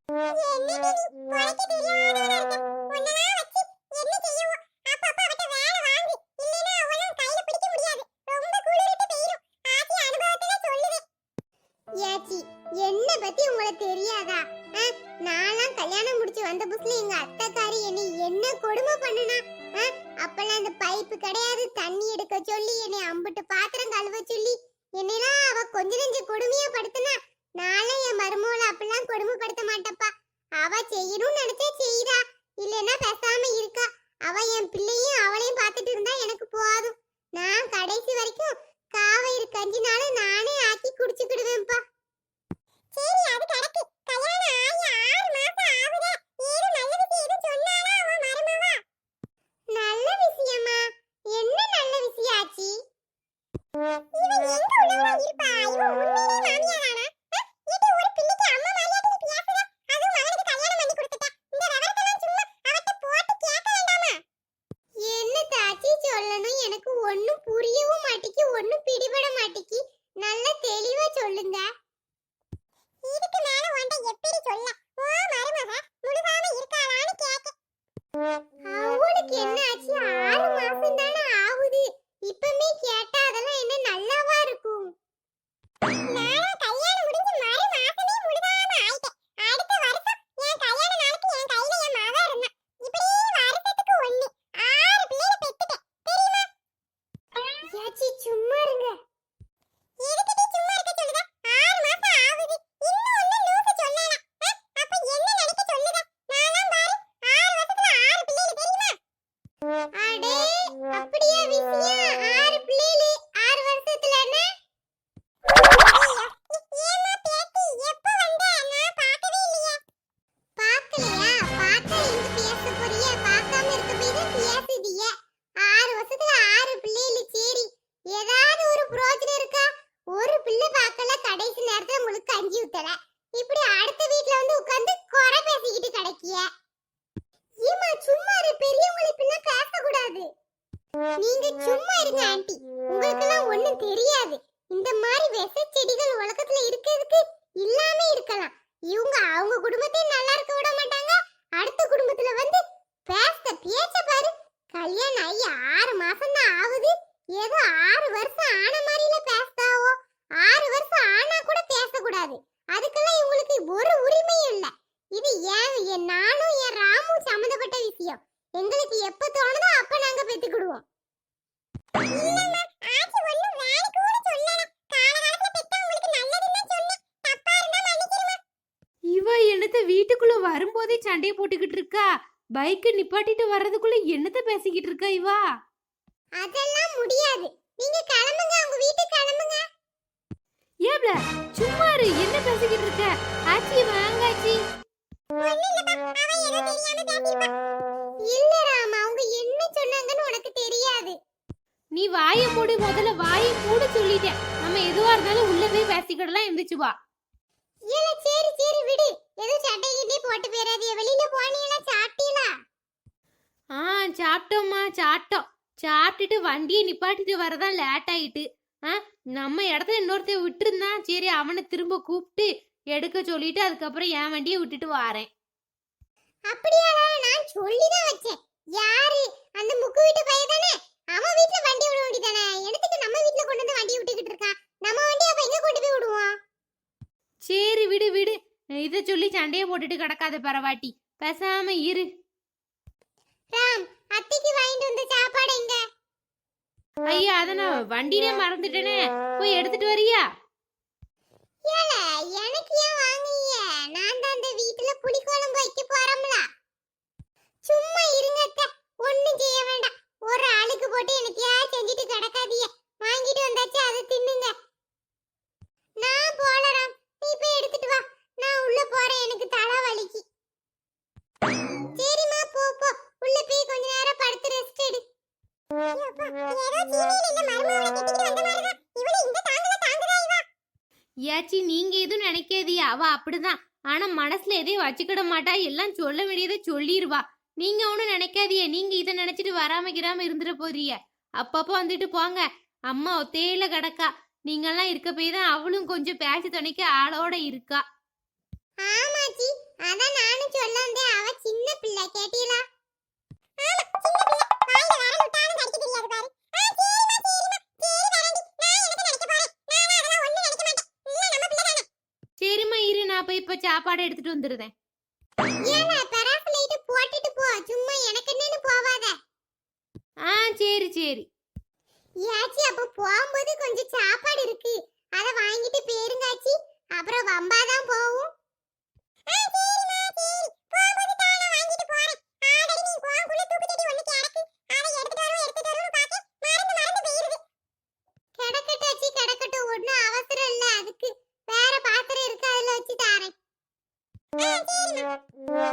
என்ன பத்தி உங்களுக்கு தெரியாதா? நான்லாம் கல்யாணம் முடிச்சு வந்த புதுசுல எங்க அத்தைக்காரி என்னை என்ன கொடுமை பண்ணுனா. அப்பெல்லாம் அந்த பைப்பு கிடையாது, தண்ணி எடுக்க சொல்லி என்னை அம்பிட்டு பாத்திரம் கழுவ சொல்லி என்னைலாம் அவ கொஞ்ச நெஞ்ச கொடுமையா படுத்துனா. நானும் என் மருமகளை அப்பெல்லாம் கொடுமைப்படுத்த மாட்டப்பா. அவ செய்யணும்னு நினைச்சா செய்யறா, இல்லைன்னா பேசாம இருக்கா. அவ என் பிள்ளையும் அவளையும் பார்த்துட்டு இருந்தா எனக்கு போதும். நான் கடைசி வரைக்கும் காவயிறு கஞ்சினாலும் நானே ஆக்கி குடிச்சுக்கிடுவேன்ப்பா. சரி, அது கடக்கு. கல்யாணம் ஆகி 6 மாசம் ஆகுதே. ஏது நல்ல விஷயம் எது சொன்னானா அவன் மருமவா? நல்ல விஷயமா? என்ன நல்ல விஷயம் ஆச்சி? இவன் எங்க உள்ளவா இருப்பா? இவன் உண்மையிலே மாமியாரானா? ஏடி ஒரு பிள்ளைக்கு அம்மா மாதிரியாடி நீ பேசுற? அதுவும் அவனுக்கு கல்யாணம் பண்ணி கொடுத்துட்ட. இந்த ரவரத்தெல்லாம் சும்மா அவட்ட போட்டு கேட்க வேண்டாமா? என்ன தாச்சி சொல்லணும்? எனக்கு ஒண்ணும் புரியவும் மாட்டேங்கி, ஒண்ணும் பிடிபட மாட்டேங்கி. நல்ல தெளிவா சொல்லுங்க. இதுக்கு மேல உன்ட எப்படி சொல்ல? ஓ மருமக முழுகாம இருக்காளான்னு கேக்க. அவளுக்கு என்ன ஆச்சு? 6 மாசம் தானே ஆகுது. இப்பமே கேட்டா அதெல்லாம் என்ன நல்லாவா இருக்கும்? நான் கல்யாணம் முடிஞ்சு மறு மாசமே முழுகாம ஆயிட்டேன். அடுத்த வருஷம் என் கல்யாண நாளுக்கு என் கையில என் மக இருந்தா. இப்படி வருஷத்துக்கு 1 6 பிள்ளைகளை பெத்துட்டேன் தெரியுமா? யாச்சி சும்மா இருங்க. எதுக்கு சும்மா இருக்க சொல்லுங்க? 6 மாசம் ஆகுது. இன்னும் ஒண்ணு லூசு சொல்லல. அப்ப என்ன நினைக்க சொல்லுங்க? நான்லாம் பாரு 6 வருஷத்துல 6 பிள்ளைகள் தெரியுமா? அடே அப்படியே விஷயம். 6 பிள்ளைகள் 6 வருஷத்துலன்னா? ஏமா பேத்தி எப்ப வந்த? நான் பார்க்கவே இல்லையே. பார்க்கலையா? பார்த்தா எங்க பேச போறியே? பார்க்காம இருக்க போய் தான் பேசுதியே. 6 வருஷத்துல 6 பிள்ளைகள். சரி, ஏதாவது ஒரு பிரோஜனம் இருக்கா? ஒரு பிள்ளை பார்க்கல, கடைசி நேரத்துல உங்களுக்கு கஞ்சி ஊத்தல. இப்படி அடுத்த வீட்ல வந்து உட்கார்ந்து குறை பேசிக்கிட்டு கிடைக்கிய. ஏமா சும்மா இரு, பெரியவங்களை இப்படிலாம் பேசக்கூடாது. நீங்க சும்மா இருங்க ஆண்டி, உங்களுக்கெல்லாம் ஒண்ணும் தெரியாது. இந்த மாதிரி விஷ செடிகள் உலகத்துல இருக்கிறதுக்கு இல்லாம இருக்கலாம். இவங்க அவங்க குடும்பத்தையும் நல்லா இருக்க விட மாட்டாங்க. அடுத்த குடும்பத்துல வந்து பேச்ச பாரு. கல்யாணம் ஆகி 6 மாசம் தான் ஆகுது. ஏதோ 6 வருஷம் ஆன மாதிரில பேசுதாவோ. 6 வருஷம் ஆனா கூட பேசக்கூடாது. அதுக்கெல்லாம் இவங்களுக்கு ஒரு உரிமையும் இல்ல. இது நானும் என் ராமு சம்பந்தப்பட்ட விஷயம். எங்களுக்கு எப்ப தோணுதோ அப்ப நாங்க பெத்துக்கிடுவோம். இவ என்னத்த வீட்டுக்குள்ள வரும்போதே சண்டையை போட்டுக்கிட்டு இருக்கா? பைக்கு நிப்பாட்டிட்டு வர்றதுக்குள்ள என்னத்த பேசிக்கிட்டு இருக்கா இவா? அதெல்லாம் முடியாது. நீங்க கிளம்புங்க, உங்க வீட்டுக்கு கிளம்புங்க. ஏப்ல சும்மா இரு, என்ன பேசிக்கிட்டு இருக்க? ஆச்சி வாங்க ஆச்சி. இல்ல ராமா, அவங்க என்ன சொன்னாங்கன்னு உனக்கு தெரியாது. நீ வாயை மூடு, முதல்ல வாயை மூடு சொல்லிட்டேன். நம்ம எதுவா இருந்தாலும் உள்ள போய் பேசிக்கிடலாம். எந்திரிச்சு வா. ஏல சரி சரி விடு. ஏதோ சட்டை கிட்டே போட்டு போறாதே. வெளியில போனீங்களா? சாப்பிட்டீங்களா? சாப்பிட்டோம்மா, சாப்பிட்டுட்டு வண்டியை நிப்பாட்டிட்டு வரதான் லேட் ஆயிட்டு. நம்ம இடத்துல இன்னொருத்தைய விட்டுருந்தா சரி, அவனை திரும்ப கூப்பிட்டு எடுக்க சொல்லிட்டு அதுக்கப்புறம் என் வண்டியை விட்டுட்டு வாரேன். அப்படியா? நான் சொல்லிதான் வச்சேன். யாரு அந்த முக்கு வீட்டு பையன் தானே? அவன் வீட்ல வண்டி விட வேண்டியதானே? எடுத்துட்டு நம்ம வீட்ல கொண்டு வந்து வண்டி விட்டுக்கிட்டு இருக்கான். நம்ம வண்டியை அப்ப எங்க கொண்டு போய் விடுவோம்? சரி விடு. இதை சொல்லி சண்டையை போட்டுட்டு கிடக்காத பரவாட்டி, பேசாம இரு. ராம், அத்தைக்கு வாங்கிட்டு வந்த சாப்பாடு எங்க? ஐயா, அத நான் வண்டியிலே மறந்துட்டேனே, போய் எடுத்துட்டு வரியா? ஏல எனக்கு ஏன் வாங்குறீங்க? நான் தான் அந்த வீட்ல புளிக்குழம்பு வைக்க போறோம்ல. சும்மா இருங்க அத்தை, ஒண்ணும் செய்ய வேண்டாம். ஒரு ஆளுக்கு போட்டு எனக்கு யார் செஞ்சுட்டு கிடக்காதீங்க. வாங்கிட்டு வந்தாச்சு, அதை தின்னுங்க. நான் போலறாம், நீ போய் எடுத்துட்டு வா. நான் உள்ள போறேன், எனக்கு தலை வலிக்கு. சரிம்மா போ போ, உள்ள போய் கொஞ்ச நேரம் படுத்து ரெஸ்ட் எடு. ஏச்சி, நீங்க எதுவும் நினைக்காதீங்க, அவ அப்படிதான். ஆனா மனசுல எதையும் வச்சுக்கிட மாட்டா, எல்லாம் சொல்ல வேண்டியதை சொல்லிடுவா. நீங்க ஒண்ணும் நினைக்காதீங்க. நீங்க இதை நினைச்சிட்டு வராம இருந்துட போறீங்க. அப்பப்போ வந்துட்டு போங்க. அம்மா ஒத்தையில கிடக்கா. நீங்கெல்லாம் இருக்க போய் தான் அவளும் கொஞ்சம் பேச்சு துணைக்க ஆளோட இருக்கா. ஆமாச்சி, அதான் நானும் சொல்ல வந்தேன், அவ சின்ன பிள்ளை கேட்டீங்களா? ஆமா சின்ன பிள்ளை, வாயில வரல் விட்டாலும் கடிக்க தெரியாது பாரு. சரிம்மா இரு, நான் போய் இப்ப சாப்பாடு எடுத்துட்டு வந்துடுறேன். ஏல பராஸ் லைட் போட்டுட்டு போ, சும்மா எனக்கு என்னன்னு போவாத. ஆ சரி சரி. ஏச்சி அப்ப போகும்போது கொஞ்சம் சாப்பாடு இருக்கு, அத வாங்கிட்டு பேருங்காச்சி, அப்புறம் வம்பாதான் போவும்.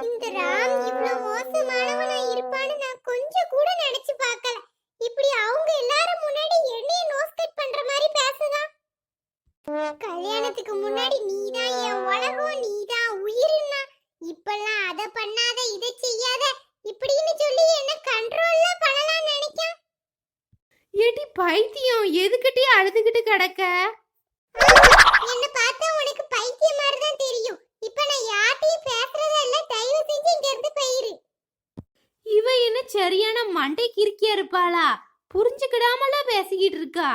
இந்த ராம் இவ்வளவு மோசமானவனா இருப்பான்னு நான் கொஞ்சம் கூட நினைச்சு பார்க்கல. இப்படி அவங்க எல்லாரும் முன்னாடி என்னைய நோஸ் கட் பண்ற மாதிரி பேசுதான். கல்யாணத்துக்கு முன்னாடி நீதான் என் உலகம், நீதான் உயிர்னா, இப்பெல்லாம் அத பண்ணாத இத செய்யாத இப்படின்னு சொல்லி என்ன கண்ட்ரோல்ல பண்ணலாம் நினைக்கான். ஏடி பைத்தியம், எதுக்கிட்டே அழுதுகிட்டு கிடக்க? என்ன பார்த்தா உனக்கு பைத்தியம் மாதிரி தான் தெரியும். இப்ப நான் யார்ட்டையும் பேசுறதே இல்ல, தயவு செஞ்சு இங்க இருந்து போயிரு. இவ என்ன சரியான மண்டை கிறுக்கியா இருப்பாளா? புரிஞ்சுக்கிடாமல பேசிக்கிட்டு இருக்கா.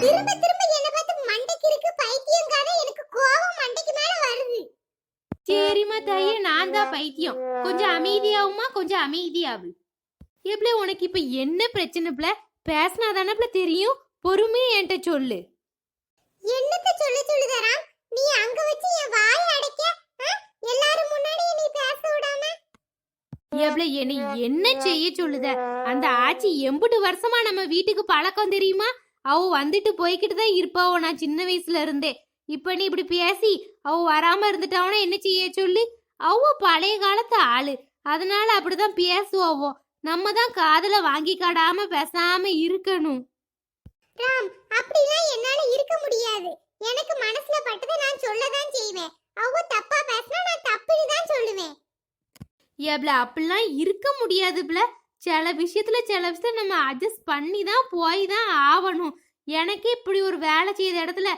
திரும்ப திரும்ப என்ன பார்த்து மண்டைக்கு இருக்கு பைத்தியங்காத, எனக்கு கோவம் மண்டைக்கு மேல வருது. சரிம்மா தாயே, நான் தான் பைத்தியம். கொஞ்சம் அமைதியாவுமா, கொஞ்சம் அமைதியாவு. எப்பல உனக்கு இப்ப என்ன பிரச்சனை பிள்ள? பேசினாதானப்ல தெரியும், பொறுமையா என்கிட்ட சொல்லு. என்னத்த சொல்லுதரா? நீ அங்க வச்சு என் வாயை அடைக்க, எல்லாரும் முன்னாடி நீ பேச விடாம. எவ்வளவு என்னை என்ன செய்ய சொல்லுத? அந்த ஆச்சி 80 வருஷமா நம்ம வீட்டுக்கு பழக்கம் தெரியுமா? அவ வந்துட்டு போய்கிட்டு தான் இருப்பாவோ நான் சின்ன வயசுல இருந்தே. இப்ப நீ இப்படி பேசி அவ வராம இருந்துட்டாவனா என்ன செய்ய சொல்லு? அவ பழைய காலத்து ஆளு, அதனால அப்படிதான் பேசுவாவோ. நம்ம தான் காதுல வாங்கி காடாம பேசாம இருக்கணும். ராம், அப்படிலாம் என்னால இருக்க முடியாது. எனக்கு மனசுல பட்டதை நான் சொல்லதான் செய்வேன். அவ தப்பா பேசினா நான் தப்புன்னு தான் சொல்லுவேன். எவ்வளோ அப்படிலாம் இருக்க முடியாதுப்ல. சில விஷயத்துல நம்ம அட்ஜஸ்ட் பண்ணி தான் போய் தான் ஆகணும். எனக்கே இப்படி ஒரு வேலை செய்த இடத்துல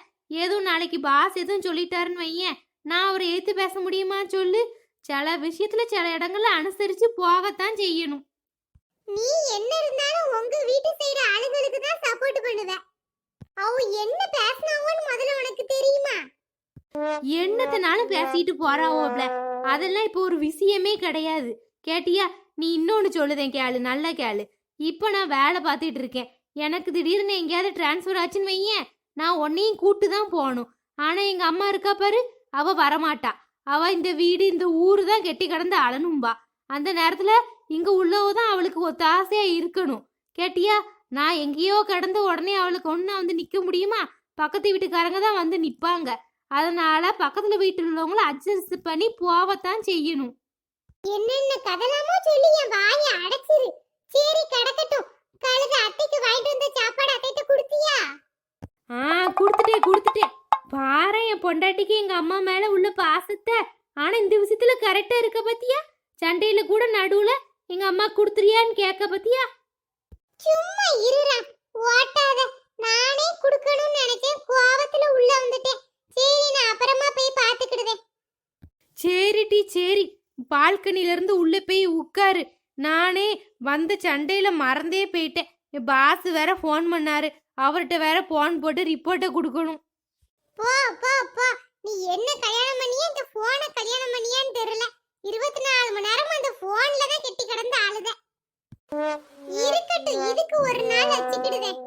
எதுவும் நாளைக்கு பாஸ் எதுவும் சொல்லிட்டாருன்னு வையேன், நான் அவரை எதிர்த்து பேச முடியுமா சொல்லு? சில விஷயத்துல சில இடங்கள்ல அனுசரிச்சு போகத்தான் செய்யணும். நீ என்ன இருந்தாலும் உங்க வீட்டு சைடு ஆளுங்களுக்கு தான் சப்போர்ட் பண்ணுவ. அவ என்ன பேசினாவோன்னு முதல்ல உனக்கு தெரியுமா? என்னத்தனாலும் பேசிட்டு போறாவோப்ல, அதெல்லாம் இப்போ ஒரு விஷயமே கிடையாது. கேட்டியா? நீ இன்னொன்னு சொல்லுதேன் கேளு, நல்ல கேளு. இப்போ நான் வேலை பார்த்துட்டு இருக்கேன். எனக்கு திடீர்னு எங்கேயாவது டிரான்ஸ்ஃபர் ஆச்சுன்னு வையேன், நான் உன்னையும் கூட்டு தான் போகணும். ஆனா எங்க அம்மா இருக்கா பாரு, அவ வரமாட்டா. அவ இந்த வீடு இந்த ஊரு தான் கெட்டி கடந்து அழனும்பா. அந்த நேரத்துல இங்க உள்ளவ தான் அவளுக்கு ஒத்தாசையா இருக்கணும். கேட்டியா? நான் எங்கேயோ கடந்து உடனே அவளுக்கு ஒன்னா வந்து நிக்க முடியுமா? பக்கத்து வீட்டுக்காரங்க தான் வந்து நிப்பாங்க. அதனால பக்கத்துல வீட்டுல உள்ளவங்கள அட்ஜஸ்ட் பண்ணி போவத்தான் செய்யணும். என்னென்ன கதலாமோ சொல்லி என் வாயை அடைச்சிரு. சரி கிடக்கட்டும். கழுத அத்தைக்கு வாங்கிட்டு வந்த சாப்பாடு அத்தைட்ட கொடுத்தியா? கொடுத்துட்டேன். பாரு என் பொண்டாட்டிக்கு எங்க அம்மா மேல உள்ள பாசத்தை. ஆனா இந்த விஷயத்துல கரெக்டா இருக்க பத்தியா? சண்டையில கூட நடுவுல எங்க அம்மா குடுத்துறியான்னு கேட்க பத்தியா? சும்மா இருடா, ஓட்டாத. நானே குடுக்கணும்னு நினைச்சேன், கோவத்துல உள்ள வந்துட்டேன். சரி நான் அப்புறமா போய் பாத்துக்கிடுதேன். சரிடி சரி, பால்கனில இருந்து உள்ள போய் உட்காரு. நானே வந்த சண்டையில மறந்தே போயிட்டேன். என் பாஸ் வேற ஃபோன் பண்ணாரு, அவர்கிட்ட வேற போன் போட்டு ரிப்போர்ட்டை கொடுக்கணும். போ போ போ, நீ என்ன கல்யாணம் பண்ணியா இந்த போனை கல்யாணம் பண்ணியான்னு தெரியல. 24 மணி நேரம் அந்த போன்ல தான் கெட்டி கிடந்து ஆளுத. இருக்கட்டும், இதுக்கு ஒரு நாள் வச்சுக்கிடுதேன்.